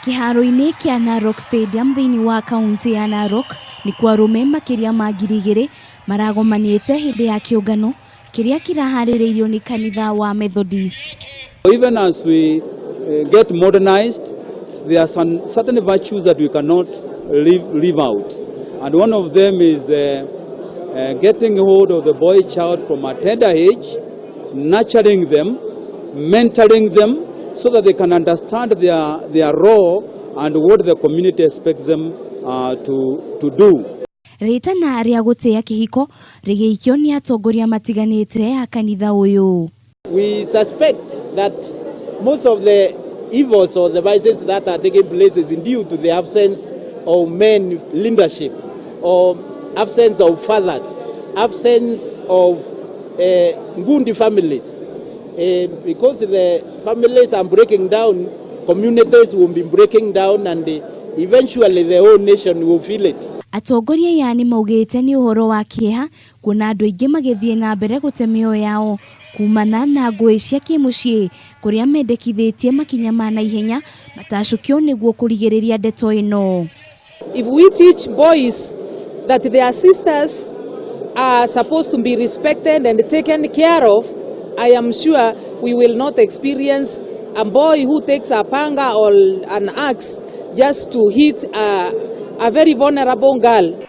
Kiharo-ini kia Narok Stadium thiini wa kaunti ya Narok ni kwa arume makiria ma 2,000 maragomanite hindi ya kiungano kiria kiraharireirio ni kanitha wa Methodist. Even as we get modernized, there are some certain virtues that we cannot leave out, and one of them is getting hold of the boy child from a tender age, nurturing them, mentoring them, so that they can understand their role and what the community expects them to do. Rita na ria gutia kihiko rigeikio ni atongoria matiganite a kanitha uyu. We suspect that most of the evils or the vices that are taking place is due to the absence of men leadership, or absence of fathers, absence of Ngundi families. Because the families are breaking down, communities will be breaking down, and eventually the whole nation will feel it. Atongoria yani maugite ni uhoro wa kieha kuna andu aingi magithie na mbere gutemio yao kumana na ngui cia kimucii kuria mendekithitie makinya ma naihenya matacukio niguo kurigiriria ndeto ino. If we teach boys that their sisters are supposed to be respected and taken care of, I am sure we will not experience a boy who takes a panga or an axe just to hit a very vulnerable girl.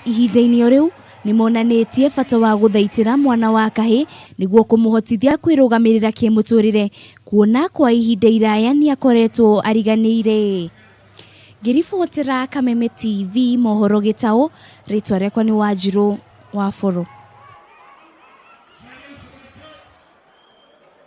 Ihinda-ini riu ni monanitie bata wa guthaitira mwana wa kahi niguo kumuhotithia kwirugamirira kimuturire kuona kwa ihinda iraya ni akoretwo ariganiire. Ngiribotera Kameme TV mohoro Gitau, ritwa rekwa ni Wanjiru Wafuru.